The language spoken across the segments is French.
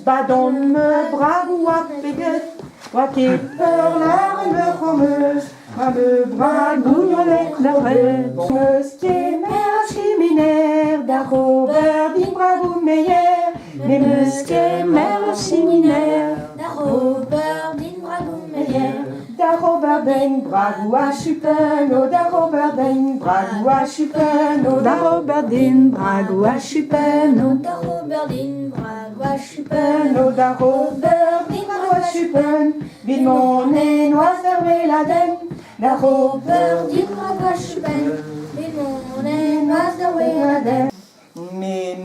badon me bragou à péguet, toi t'es peur la me romeuse, moi me bragouillonnet d'arrêt, meuse qui est mère chiminaire, d'Arobert din bragou meilleur, les meuse qui est mère chiminaire, d'Arobert din bragou meilleur. d'Arobert den bragou à chupen, oh d'Arobert den bragou à chupen, oh d'Arobert din bragou à chupen, d'Arobert din bragou à chupen, oh d'Arobert din bragou à chupen, vite mon nez noise d'Hervé la den, d'Arobert din bragou à chupen, vite mon nez noise d'Hervé la den. Mais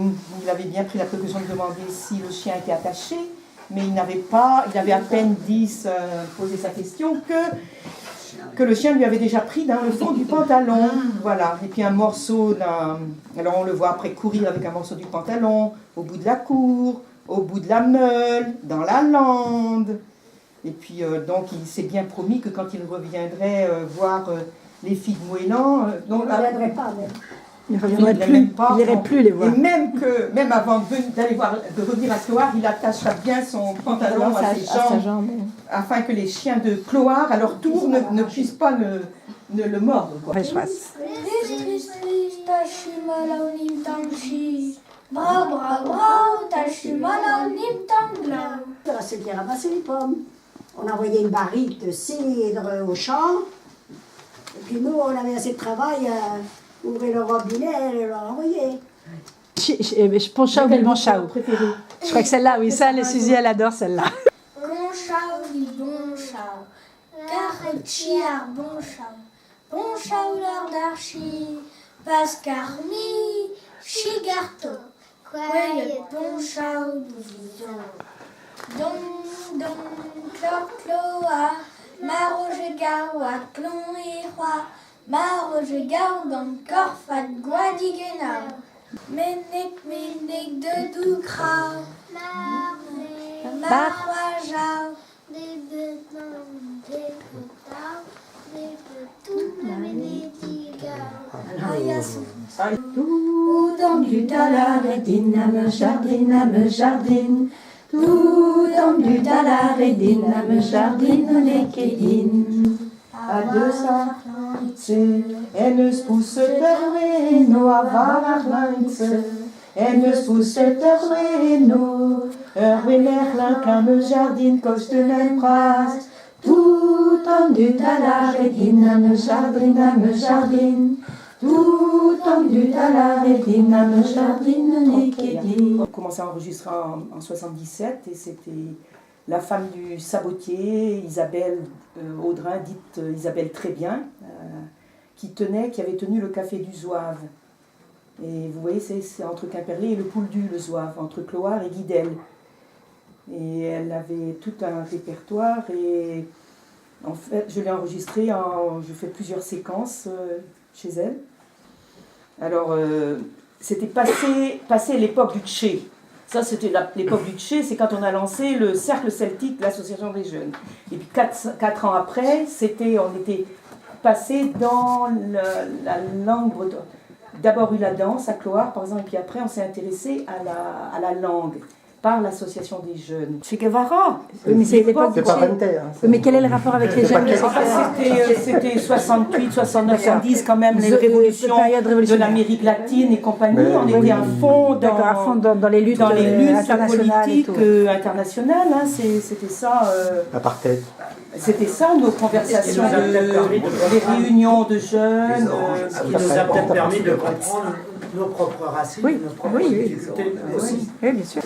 il avait bien pris la précaution de demander si le chien était attaché, mais il avait à peine dit, posé sa question, que le chien lui avait déjà pris dans le fond du pantalon. Voilà. Et puis un morceau, alors on le voit après courir avec un morceau du pantalon, au bout de la cour, au bout de la meule, dans la lande. Et puis donc il s'est bien promis que quand il reviendrait voir les filles de Moëlan, Il ne reviendrait pas, même. Il n'irait plus les voir. Et même avant de revenir à Cloire, il attachera bien son pantalon à ses jambes, afin que les chiens de Cloire, à leur tour, ne puissent pas le mordre. Trist, tashimala nim tangshi. Bra bra bra, tashimala nim tangla. C'est qui ramasser les pommes. On envoyait une barrique de cidre au champ. Et puis nous, on avait assez de travail à ouvrir le robinet et leur envoyer. Bon chao, bon chao. Je crois que celle-là, oui, ça, les Suzy, elle adore celle-là. Bon chao, dit bon chao. Carré chiar, bon chao. Bon chao, l'heure d'archi. Pascarmi, chigarto. Quelle bon chao, d'ouvison. Don, clor, cloa. Maroge gawa, clon et roi. Maroge gawa, encore fat guadigena. Menek de doukra. Marwajao. Des betons, des betao. Des betons, des tigao. Ayassou. Tout dans du talaredine, à me jardine. Tout dans du talaredine, à me jardine, les kédines. À deux sarlanze, en spus terreno, a vararlanze, en spus terreno, erwenerlan kam jardin, coche de l'empras, Tout dans du talaredine, à me jardine. Tout dans du talaredine, à me jardine, les kédines. On commençait à enregistrer en 77 et c'était la femme du sabotier, Isabelle Audrin, dite Isabelle Très Bien, qui avait tenu le café du Zouave. Et vous voyez, c'est entre Quimperlé et le Pouldu, le Zouave, entre Cloire et Guidel. Et elle avait tout un répertoire et en fait, je l'ai enregistré, je fais plusieurs séquences chez elle. Alors, c'était passé l'époque du Tché. Ça, c'était l'époque du Tché, c'est quand on a lancé le Cercle Celtique, l'association des jeunes. Et puis 4 ans après, on était passé dans la langue bretonne. D'abord eu la danse à Cloire, par exemple, et puis après on s'est intéressé à la langue par l'association des jeunes. Che Guevara. Mais c'est l'époque du Mais quel est le rapport avec les jeunes? C'était 68, 69, 70 quand même, les révolutions de l'Amérique latine et compagnie. On était à fond dans les luttes politiques internationales. Hein, c'était ça. Apartheid. C'était ça nos conversations, les réunions de jeunes. Ce qui nous a peut-être permis de comprendre nos propres racines, nos propres difficultés aussi. Oui, bien sûr.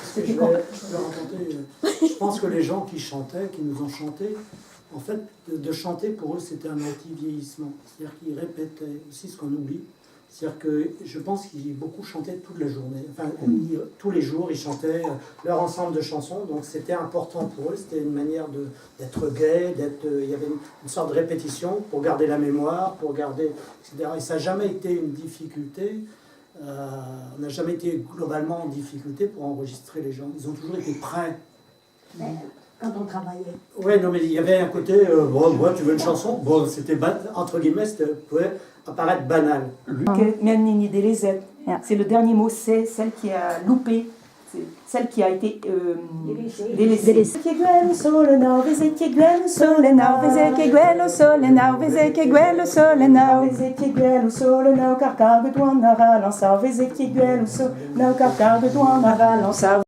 Je pense que les gens qui chantaient, qui nous ont chanté, en fait, de chanter pour eux c'était un anti-vieillissement. C'est-à-dire qu'ils répétaient aussi ce qu'on oublie. C'est-à-dire que je pense qu'ils beaucoup chantaient toute la journée. Enfin, tous les jours, ils chantaient leur ensemble de chansons. Donc c'était important pour eux. C'était une manière d'être gai, il y avait une sorte de répétition pour garder la mémoire, pour garder, etc. Et ça n'a jamais été une difficulté. On n'a jamais été globalement en difficulté pour enregistrer les gens. Ils ont toujours été prêts. Quand on travaillait. Oui, non, mais il y avait un côté, bon, moi, tu veux une chanson? Bon, c'était, entre guillemets, ça pouvait apparaître banal. C'est le dernier mot, c'est celle qui a loupé. c'est celle qui a été Délaissée. délaissée. Ezequiel solenau, Ezequiel solenau, Ezequiel solenau, Ezequiel solenau. Ezequiel solenau, car cargue douan a ralançau, Ezequiel solenau, car cargue douan a ralançau.